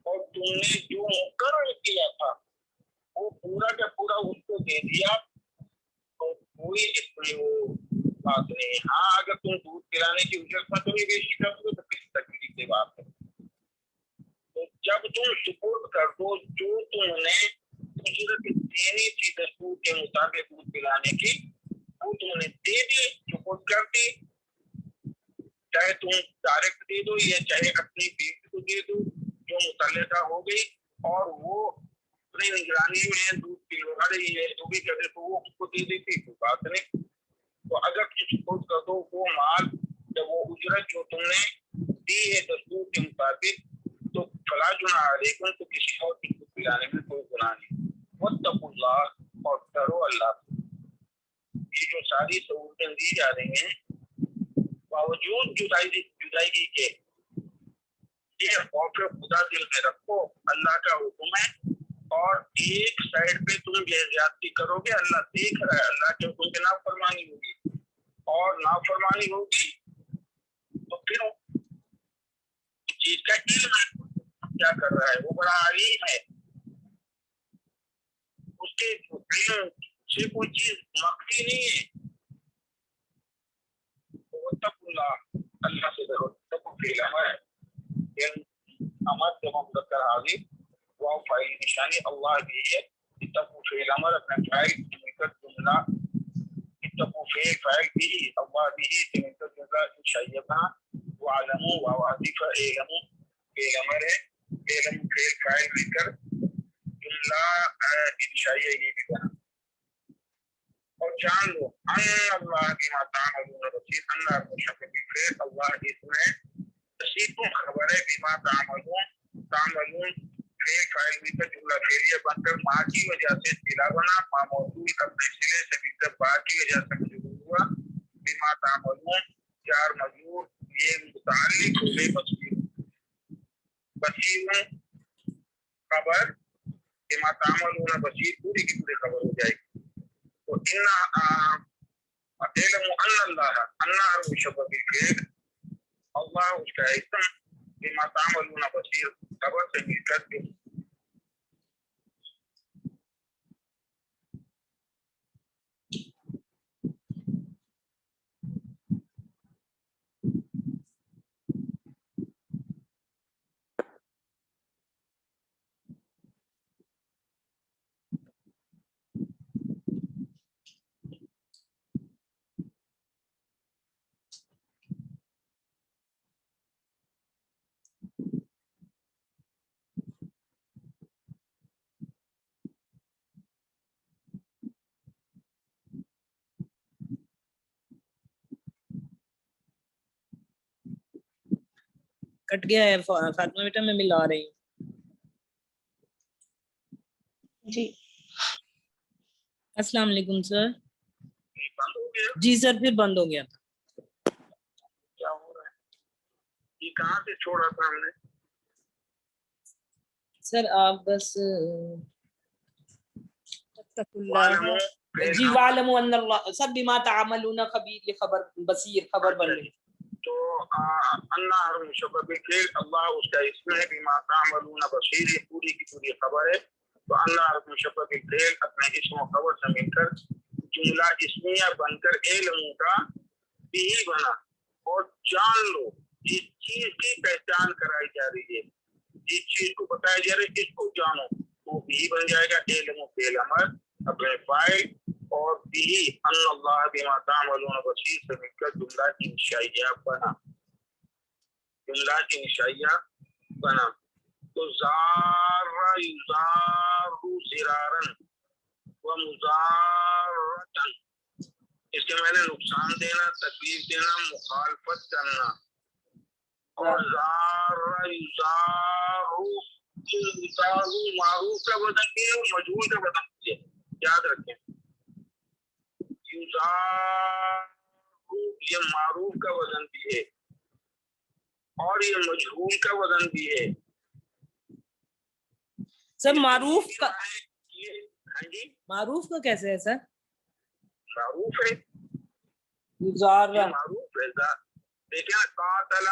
और तुमने जो मुकर्रर किया था वो पूरा का पूरा उसको दे दिया तो कोई इसमें वो बात नहीं। हाँ अगर तुम दूध पिलाने की उजरत में तुम्हें बेशी कर दो तो किस तकलीफ की बात है। तो जब तुम सुपुर्द कर दो जो तुमने उजरत देनी थी दस्तूर के मुताबिक दूध पिलाने की वो तुमने दे दी, सुपुर्द कर दी, चाहे तुम डायरेक्ट दे दो या चाहे अपनी बीवी को दे दो जो मुतल्लिका हो गई और वो अपनी निगरानी में दूध पिलवा रही है जो भी करे तो वो उसको दे देती कोई बात नहीं। तो अगर तुम सुपुर्द कर दो वो माल जब वो उजरत जो तुमने दी है दस्तूर के मुताबिक तो फला जुनाह अलैकुम, तो किसी और की दूध पिलाने में कोई गुनाह नहीं। वत्तकुल्लाह और डरो अल्लाह। ये जो सारी सहूलतें दी जा रही हैं बावजूद जुदाई के ये खौफ खुदा दिल में रखो, अल्लाह का हुक्म है और एक साइड पे तुम बेइज्जती करोगे अल्लाह देख रहा है, अल्लाह के हुक्म की नाफरमानी होगी और नाफरमानी होगी तो फिर चीज का इल्म क्या कर रहा है, वो बड़ा अलीम है, उसके इल्म से कोई चीज मख्फी नहीं है। अल्लाह से डरो, तको फेल अमर है, अमर जब हम कर हाजिर वाव फाइल निशानी अल्लाह भी है, तको फेल अमर अपने फाइल मिलकर जुमला, तको फेल फाइल भी अल्लाह भी मिलकर जुमला शयबा वालमु वावादिफा एलमु फेल अमर है, एलमु फेल फाइल मिलकर जुमला इंशाइया ये भी बना। और जान लो अल्लाह की मातामलून बसीर, अल्लाह को शक्ति फिर अल्लाह इसमें बसीर खबर है बिमा तामलून फिर फाइल में का जुमला फेरिया बनकर माँ की वजह से सिला बना, माँ मौजूद अपने सिले से भी बा की वजह से मजबूर हुआ, बिमा तामलून चार मजबूर ये मुताल्लिक हो गए बसीर खबर बिमा तामलून बसीर पूरी की पूरी खबर हो जाएगी। तो अल्लाह उसका इस्म बिमा तामलून बसीर खबर से मिलकर के कट गया है फातिमा बेटा, मैं मिला रही हूँ जी। अस्सलाम वालेकुम सर। बंद हो गया, जी सर फिर बंद हो गया था। क्या हो रहा है, ये कहाँ से छोड़ा था हमने? سر آپ بس وَاعْلَمُوا جی وَاعْلَمُوا أَنَّ اللَّهَ سب بما تعملون خبیر یہ خبر بصیر خبر بن گئی. تو اللہ ہر مشبہ کے اللہ اس کا اسم ہے بما تعملون بصیر، یہ پوری کی پوری خبر ہے. تو اللہ ہر مشبہ کے اپنے اسم و خبر سے مل کر جملہ اسمیہ بن کر علم کا بھی بنا. اور جان لو جس چیز کی پہچان کرائی جا رہی ہے، جس چیز کو بتایا جا رہا ہے اس کو جانو، وہ بھی بن جائے گا علم و فعل امر اپنے فائل. اور بھی ان اللہ بما تعملون بصیر سے مل کر جملہ انشائیہ بنا، جملہ انشائیہ بنا. تو زار یزار زرارن و مزارتن، اس کے میں نے نقصان دینا، تکلیف دینا، مخالفت کرنا. اور زار یزار معروف کا وزن بھی ہے اور مجہول کا وزن بھی ہے، یاد رکھیں. یزار یہ معروف کا وزن بھی ہے اور یہ مجہول کا وزن بھی ہے. سر معروف کا ہاں جی معروف کا کیسے ہے سر؟ معروف ہے، یزار یہ معروف ہے. دیکھیں قاتل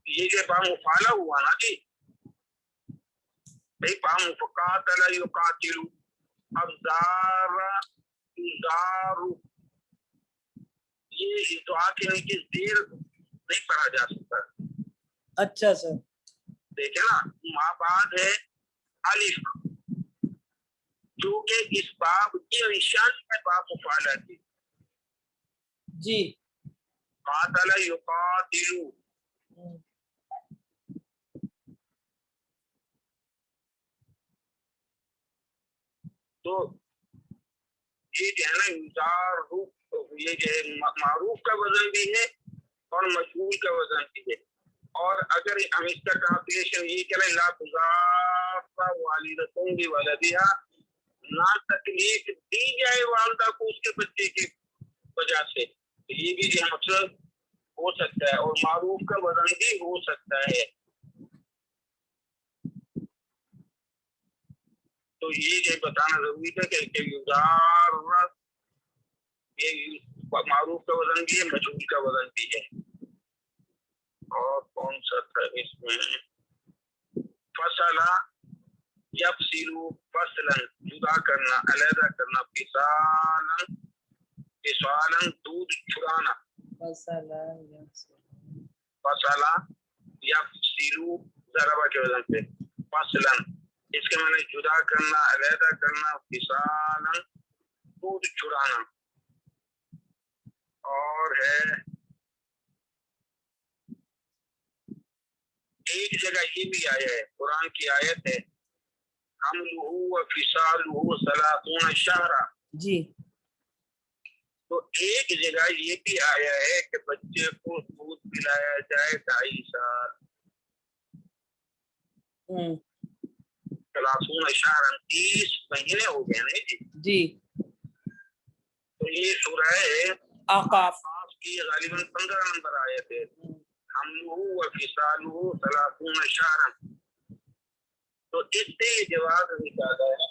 یہ جو با مفعلہ ہوا نا جی، قاتل یقاتل، اب زار یزار، یہ دعا کے نیچے زیر نہیں پڑھا جا سکتا. اچھا سر دیکھیں نا ماں بعد ہے الف، جو کہ اس باب کی نشان ہے باب مفعلہ کی. جی قاتل یقاتل، تو یہ جو ہے نا یزار، یہ جو ہے معروف کا وزن بھی ہے اور مجہول کا وزن بھی ہے. اور اگر ہم اس کا ٹرانسلیشن یہ کریں لا تضار والدتم بولدہا، نہ تکلیف دی جائے والدہ کو اس کے بچے کی وجہ سے، تو یہ بھی جو مقصد ہو سکتا ہے اور معروف کا وزن بھی ہو سکتا ہے. تو یہ جو بتانا ضروری تھا کہ یزار یہ معروف کا وزن بھی ہے، مجہول کا وزن بھی ہے. اور کون سا تھا اس میں؟ فصلہ یفصلو فصلاً جدا کرنا، علیحدہ کرنا، فصالاً فصالاً دودھ چھڑانا. فصلہ یفصلو ضربہ کے وزن پہ، فصلاً اس کے معنی جدا کرنا، علیحدہ کرنا، فصالاً دودھ چھڑانا. اور ہے ایک جگہ یہ بھی آیا ہے، قرآن کی آیت ہے حملہ وفصالہ ثلاثون شہرا. جی تو ایک جگہ یہ بھی آیا ہے کہ بچے کو دودھ پلایا جائے 2.5 سال. 30 شہرا 30 مہینے ہو گئے نا جی. جی تو یہ سورہ آقاف کی غالباً 15 نمبر آیت ہے، حملہ وفصالہ 30 شہرا. تو اس سے یہ جواب نکالا ہے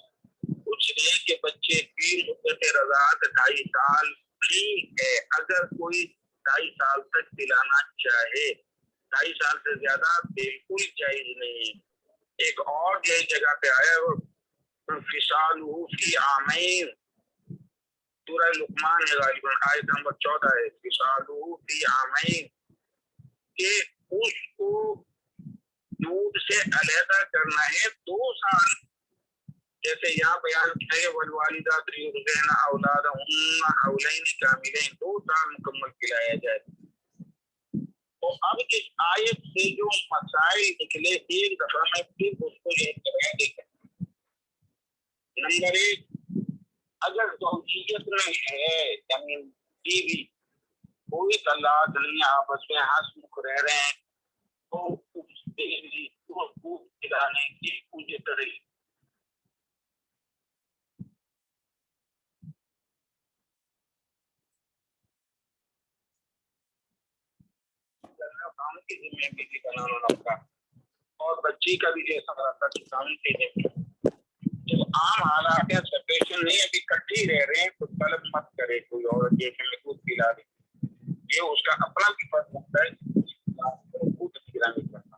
کچھ نے کہ بچے کی مدت رضاعت 2.5 سال ٹھیک ہے. اگر کوئی 2.5 سال تک پلانا چاہے، 2.5 سال سے زیادہ بالکل جائز نہیں ہے. ایک اور یہ جگہ پہ آیا ہے فصالہ فی عامین، سورہ لقمان ہے غالباً آیت نمبر 14 ہے، فصالہ فی عامین، کہ اس کو دودھ سے علیحدہ کرنا ہے 2 سال. جیسے یہاں بیان کیا ہے والوالدات یرضعن اولادہن حولین کاملین، 2 سال مکمل پلایا جائے. تو اب اس آیت سے جو مسائل نکلے ایک دفعہ میں پھر اس کو ایک طرح دیکھیں. نمبر 1، اگر زوجیت میں ہے یعنی بیوی کوئی طلاق نہیں، آپس میں ہنس مکھ رہ رہے ہیں، تو اس بیوی کو دودھ پلانے کی پوری طرح کرنا काम के जिम्मे भी थी बनाना नफका, और बच्ची का भी जैसा रहता कि काम के जिम्मे। जब आम हालात है, सेपरेशन नहीं, अभी इकट्ठे ही रह रहे हैं, तो तलब मत करे कोई औरत जैसे में दूध पिला रही, ये उसका अपना भी फर्ज होता है, दूध पिला नहीं करता।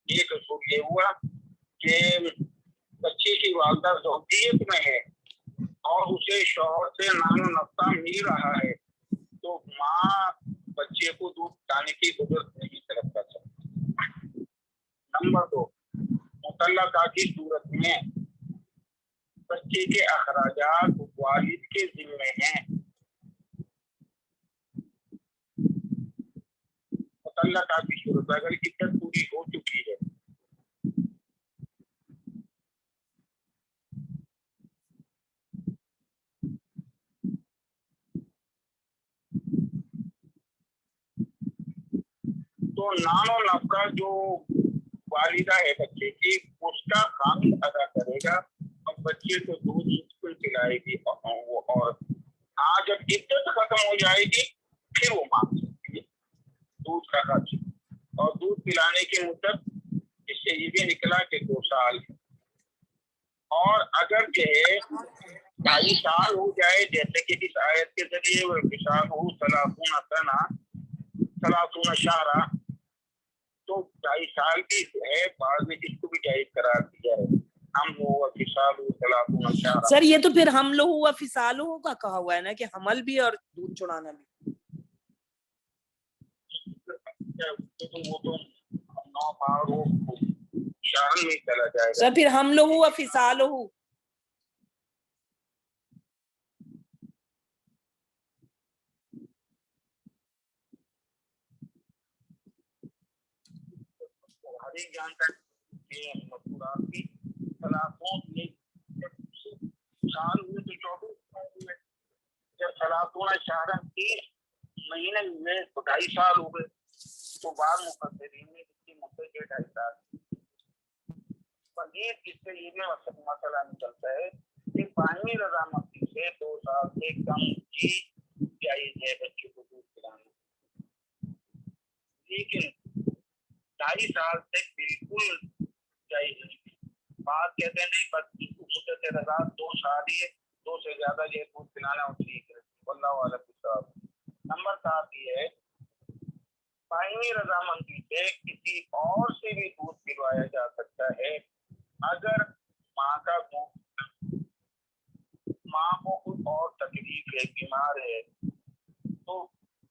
ये कसूर ये हुआ कि बच्ची की वालदा ज़ौजियत में है और उसे शौहर से नानो नफ्ता मिल रहा है, तो माँ बच्चे को दूध पिलाने की जरूरत नहीं तलब कर सकती। नंबर 2, मुतल्लका की सूरत में बच्चे के अखराजात वालिद के जिम्मे हैं। मुतल्लका की सूरत अगर इद्दत पूरी हो चुकी है, तो नानो नफका जो वालिदा है बच्चे की, उसका खामिद अदा करेगा और बच्चे को दूध मुश्किल पिलाएगी वो। और हाँ, जब इद्दत खत्म हो जाएगी फिर वो मांग सकती है दूध का खर्च। और दूध पिलाने की मुद्दत इससे ये भी निकला कि 2 साल है। और अगर जो है 2.5 साल हो जाए, जैसे कि इस आयत के जरिए वो विशाल हो सलासूना सना सलासूना शारा, तो 2.5 साल की है, बाद में इसको भी जायज करार दिया है। हम वो फिसालु सलासूना शारा। सर ये तो फिर हम लोग हुआ फिसालो का कहा हुआ है ना कि हमल भी और दूध चुराना भी। तो वो तो 9 माह वो शान में चला जाएगा। सर फिर हम लोग हुआ फिसालो हो। हमारी जानकारी ये मसूरात की सलासों में साल हुए तो 24 साल हुए, जब सलासों शाहरा 30 महीने हुए तो 2.5 साल हो गए। तो बाद मुफस्सिरीन ने इसकी मुद्दत 2.5 साल। पर ये इससे ये भी मसला निकलता है कि बानी रजामंदी से 2 साल से कम ही जायज है बच्चे को दूध पिलाना, लेकिन 2.5 साल तक बिल्कुल जायज नहीं। बात कहते हैं नहीं, बच्ची को मुद्दत रजा 2 साल ही है, 2 से ज्यादा ये दूध पिलाना और ठीक है। वल्लाहु अलम। नंबर 7 ये है, बानी रजामंदी से किसी और से भी दूध पिलवाया जा सकता है अगर माँ का दूध, माँ को कोई और तकलीफ है, बीमार है, तो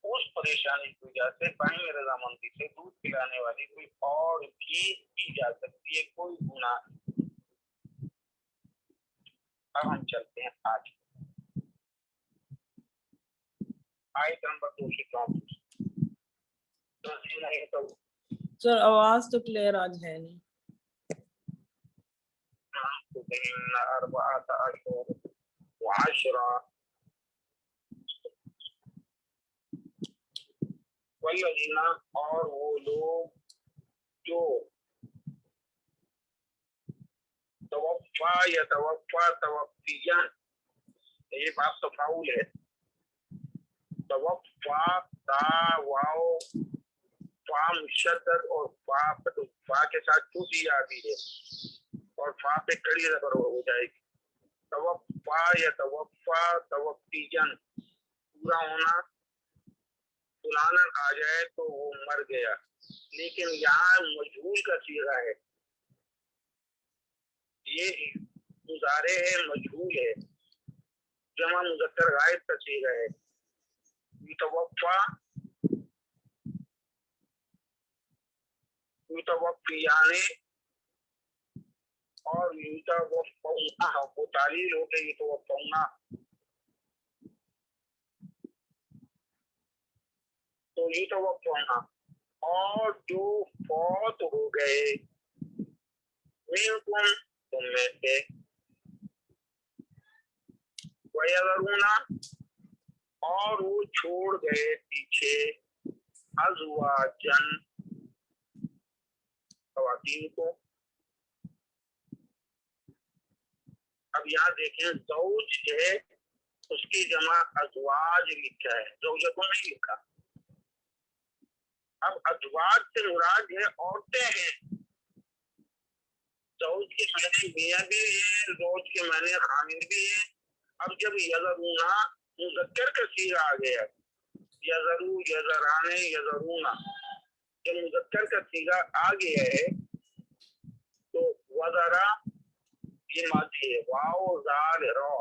उस परेशानी की वजह से बानी रजामंदी से दूध पिलाने वाली कोई और भी की जा सकती है, कोई गुनाह नहीं। अब हम चलते हैं आज आयत नंबर 234। तो सर आवाज तो क्लियर आज है नहीं। और वो लोग जो तवफ़ा या तवफ़ा तवफ़ियन, ये बात तफाउल है। तवफ़ा ता वाओ फा मुशद्दद और फा के साथ छुटी आती है और फा पे कड़ी रबर हो जाएगी। तवफ़ा या तवफ़ा तवफ़ियन पूरा होना, सुलानन आ जाए तो वो मर गया, लेकिन यहाँ मजहूल का सीगा है, ये मुजारे है, मजहूल है, जमा मुज़क्कर गायब का सीगा है। युतवफ़ा युतवफ़ियाने और युतवफ़ौना वो तालील हो गई, युतवफ़ौना। तो युतवफ़ौना और जो फौत हो गए मिनकुम तुम में से, वयज़रूना और वो छोड़ गए पीछे अज़वाजन ख़वातीन को। अब यहाँ देखें, ज़ौज है उसकी जमा अज़वाज लिखा है, ज़ौजतुन नहीं लिखा। अब अजवाज से मुराद है औरतें हैं। ज़ौज के माने मियाँ भी है, ज़ौज के माने खामिद भी है। अब जब यज़रूना मुज़क्कर का सीगा आ गया, यज़रू, यज़राने, यज़रूना, जब मुज़क्कर का सीगा आ गया है तो वज़रा ये मादी है, वाओ ज़ाल रा,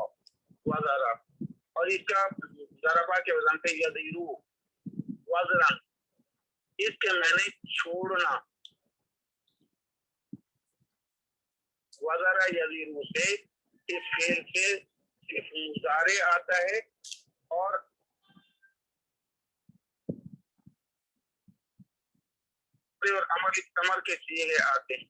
वज़रा, और इसका ज़रबा के वजन पे यज़ीरू, वज़रन, इसके मैंने छोड़ना, वज़रा यज़ीरू से इस फेल से सिर्फ मुज़ारे आता है और अमर के सीगे आते हैं।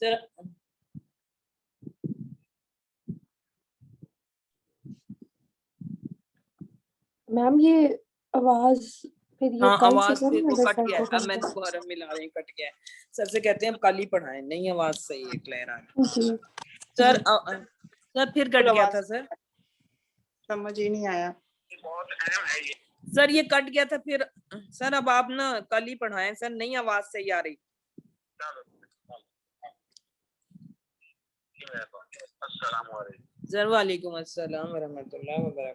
सर मैम ये आवाज फिर ये हाँ, कल आवाज से फिर वो अगर कट कल गया है। को अब मैं करना दोबारा मिला रही हूँ, कट गया है। सर से कहते हैं अब कल ही पढ़ाएं, नहीं आवाज सही है, क्लियर आ रही। जी सर सर फिर कट गया था सर, समझ ही नहीं आया। बहुत अहम है ये। सर ये कट गया था फिर। सर अब आप ना कल ही पढ़ाएं सर, नहीं आवाज सही आ रही। अस्सलाम वालेकुम। सर वालेकुम अस्सलाम व रहमतुल्लाहि व बरकातहू।